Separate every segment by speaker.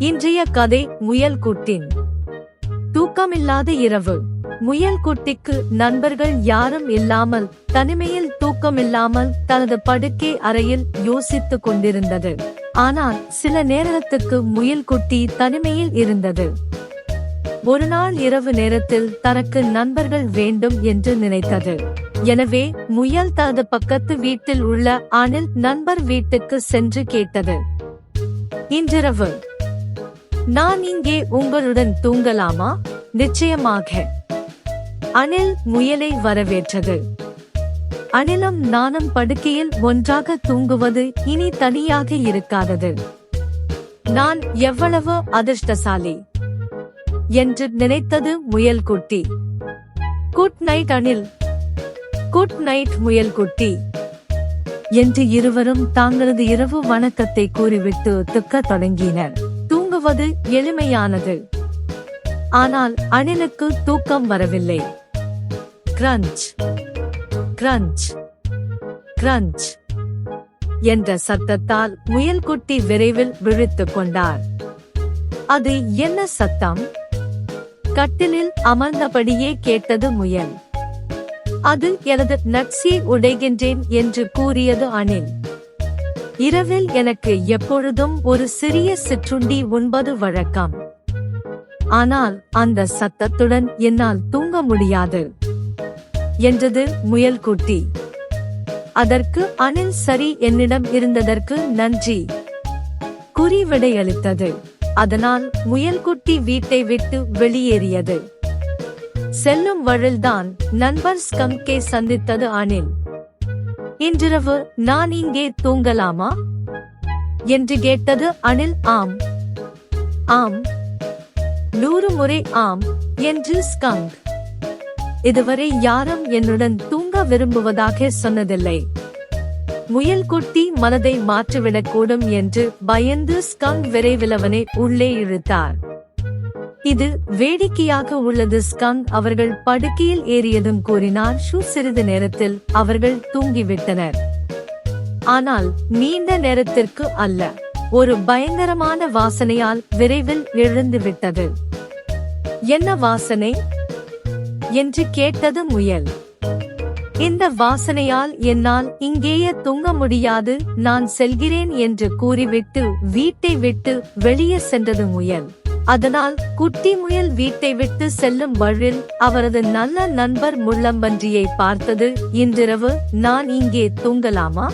Speaker 1: இன்றைய கதை முயல் குட்டின் தூக்கமில்லாத இரவு. முயல் குட்டிக்கு நண்பர்கள் யாரும் இல்லாமல் தனிமையில் தூக்கமில்லாமல் தனது படுக்கை அறையில் யோசித்துக் கொண்டிருந்தது. ஆனால் சில நேரத்துக்கு முயல் குட்டி தனிமையில் இருந்தது. ஒரு நாள் இரவு நேரத்தில் தனக்கு நண்பர்கள் வேண்டும் என்று நினைத்தது. எனவே முயல் தனது பக்கத்து வீட்டில் உள்ள அணில் நண்பர் வீட்டுக்கு சென்று கேட்டது. இன்றிரவு நான் இங்கே உங்களுடன் தூங்கலாமா? நிச்சயமாக. அணில் முயலை வரவேற்றது. அணிலும் நானும் படுக்கையில் ஒன்றாக தூங்குவது இனி தனியாக இருக்காதது. நான் எவ்வளவு அதிர்ஷ்டசாலி என்று நினைத்தது முயல் குட்டி. குட் நைட் அணில். குட் நைட் முயல் குட்டி என்று இருவரும் தாங்களது இரவு வணக்கத்தை கூறிவிட்டு துக்கத் தொடங்கினர். தூங்குவது எளிமையானது. ஆனால் அணிலுக்கு தூக்கம் வரவில்லை. கிரன்ச் கிரன்ச் கிரன்ச் என்ற சத்தத்தால் முயல் குட்டி விரைவில் விழித்துக் கொண்டார். அது என்ன சத்தம்? கட்டிலில் அமர்ந்தபடியே கேட்டது முயல். அது எனது நட்ஸை உடைகின்றேன் என்று கூறியது அணில். இரவில் எனக்கு எப்பொழுதும் ஒரு சிறிய சிற்றுண்டி உண்பது வழக்கம். ஆனால் அந்த சத்தத்துடன் என்னால் தூங்க முடியாது என்றது முயல் குட்டி. அதற்கு அணில் சரி, என்னிடம் இருந்ததற்கு நன்றி கூறி விடையளித்தது. அதனால் முயல் குட்டி வீட்டை விட்டு வெளியேறியது. செல்லும் வழில்தான் நண்பர் ஸ்கங்கை சந்தித்தது அணில். இன்றிரவு நான் இங்கே தூங்கலாமா என்று கேட்டது அணில். ஆம் ஆம், 100 முறை ஆம் என்று ஸ்கங்க். இதுவரை யாரும் என்னுடன் தூங்க விரும்புவதாக சொன்னதில்லை. முயல் குட்டி மனதை மாற்றிவிடக்கூடும் என்று பயந்து ஸ்கங்க் விரைவிலவனை உள்ளே இழுத்தார். இது வேடிக்கையாக உள்ளது. ஸ்கங்க் அவர்கள் படுக்கையில் ஏறியதும் கூறினார். சிறிது நேரத்தில் அவர்கள் தூங்கிவிட்டனர். ஆனால் நீண்ட நேரத்திற்கு அல்ல. ஒரு பயங்கரமான வாசனையால் விரைவில் எழுந்து விட்டது. என்ன வாசனை என்று கேட்டது முயல். இந்த வாசனையால் என்னால் இங்கேயே தூங்க முடியாது, நான் செல்கிறேன் என்று கூறிவிட்டு வீட்டை விட்டு வெளியே சென்றது முயல். அதனால் குட்டி முயல் வீட்டை விட்டு செல்லும் வழியில் அவரது நல்ல நண்பர் முள்ளம்பன்றியை பார்த்தது. இன்றிரவு நான் இங்கே தூங்கலாமா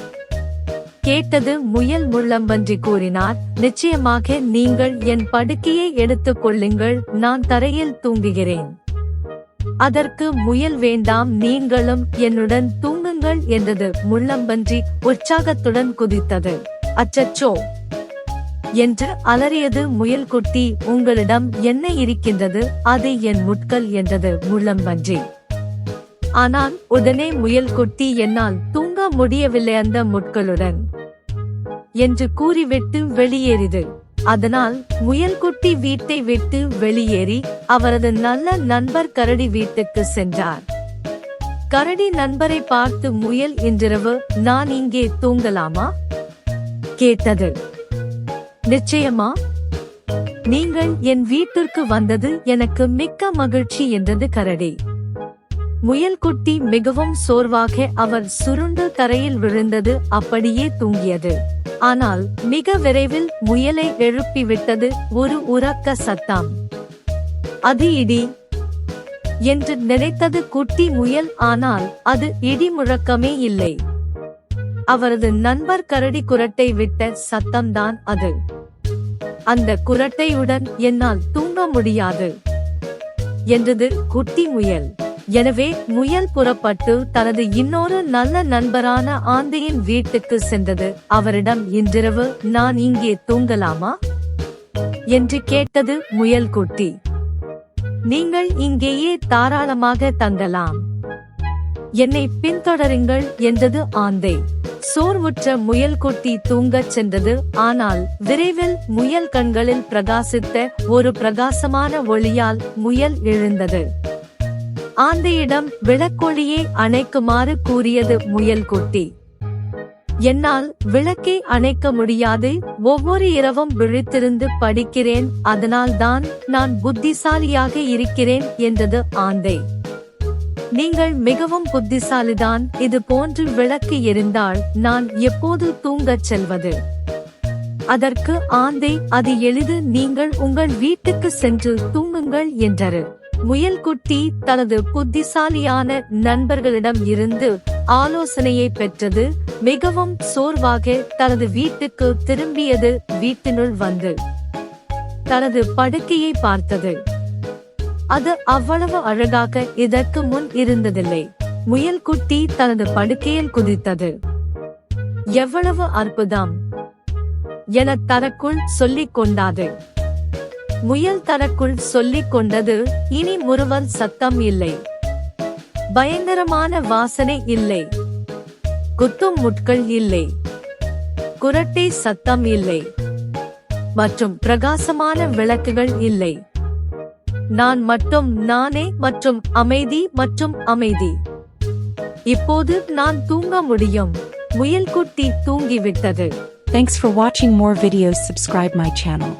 Speaker 1: கேட்டது முயல். முள்ளம்பன்றி கூறினார், நிச்சயமாக, நீங்கள் என் படுக்கையை எடுத்துக் கொள்ளுங்கள், நான் தரையில் தூங்குகிறேன். அதற்கு முயல், வேண்டாம், நீங்களும் என்னுடன் தூங்குங்கள் என்றது. முள்ளம்பன்றி உற்சாகத்துடன் குதித்தது. அச்சச்சோ என்று அலறியது முயல் குட்டி. உங்களிடம் என்ன இருக்கின்றது? அது என் முட்கள் என்றது முள்ளம்பன்றி. ஆனால் உடனே முயல் குட்டி, என்னால் தூங்க முடியவில்லை அந்த முட்களுடன் என்று கூறிவிட்டு வெளியேறியது. அதனால் முயல் குட்டி வீட்டை விட்டு வெளியேறி அவரது நல்ல நண்பர் கரடி வீட்டுக்கு சென்றார். கரடி நண்பரை பார்த்து முயல், இன்றிரவு நான் இங்கே தூங்கலாமா கேட்டது. நிச்சயமா, நீங்கள் என் வீட்டிற்கு வந்தது எனக்கு மிக்க மகிழ்ச்சி என்றது கரடி. முயல் குட்டி மிகவும் சோர்வாக அவர் சுருண்டு தரையில் விழுந்தது. அப்படியே தூங்கியது. ஆனால் மிக விரைவில் முயலை எழுப்பிவிட்டது ஒரு உரக்க சத்தம். அது இடி என்று நினைத்தது குட்டி முயல். ஆனால் அது இடி முழக்கமே இல்லை. அவரது நண்பர் கரடி குரட்டை விட்ட சத்தம்தான் அது. அந்த குரட்டையுடன் என்னால் தூங்க முடியாது என்றது குட்டி முயல். எனவே முயல் புறப்பட்டு தனது இன்னொரு நல்ல நண்பரான ஆந்தையின் வீட்டுக்கு சென்றது. அவரிடம், இன்றிரவு நான் இங்கே தூங்கலாமா என்று கேட்டது முயல் குட்டி. நீங்கள் இங்கேயே தாராளமாக தங்கலாம், என்னை பின்தொடருங்கள் என்றது ஆந்தை. சோர்வுற்ற முயல் குட்டி தூங்கச் சென்றது. ஆனால் விரைவில் முயல் கண்களில் பிரகாசித்த ஒரு பிரகாசமான ஒளியால் முயல் எழுந்தது. ஆந்தையிடம் விளக்கொளியை அணைக்குமாறு கூறியது முயல் குட்டி. என்னால் விளக்கை அணைக்க முடியாது, ஒவ்வொரு இரவும் விழித்திருந்து படிக்கிறேன், அதனால்தான் நான் புத்திசாலியாக இருக்கிறேன் என்றது ஆந்தை. நீங்கள் மிகவும் புத்திசாலிதான், இது போன்று விளக்கு எரிந்தால் நான் எப்போது தூங்கச் செல்வது? அதற்கு ஆந்தை, அது எளிது, நீங்கள் உங்கள் வீட்டுக்கு சென்று தூங்குங்கள் என்றது. முயல்குட்டி தனது புத்திசாலியான நண்பர்களிடம் இருந்து ஆலோசனையை பெற்றது. மிகவும் சோர்வாக தனது வீட்டுக்கு திரும்பியது. வீட்டினுள் வந்து தனது படுக்கையை பார்த்தது. அது அவ்வளவு அழகாக இதற்கு முன் இருந்ததில்லை. முயல்குட்டி தனது படுக்கையில் குதித்தது. எவ்வளவு அற்புதம் என தனக்குள் சொல்லிக் கொண்டாது. முயல் தனக்குள் சொல்லிக் கொண்டது, இனி முறுவல் சத்தம் இல்லை, பயங்கரமான வாசனை இல்லை, குத்தும் முட்கள் இல்லை, குரட்டை சத்தம் இல்லை, மற்றும் பிரகாசமான விளக்குகள் இல்லை. நான் மட்டும் நானே மற்றும் அமைதி மற்றும் அமைதி. இப்போது நான் தூங்க முடியும். முயல்குட்டி தூங்கிவிட்டது.
Speaker 2: Thanks for watching. More videos. Subscribe my channel.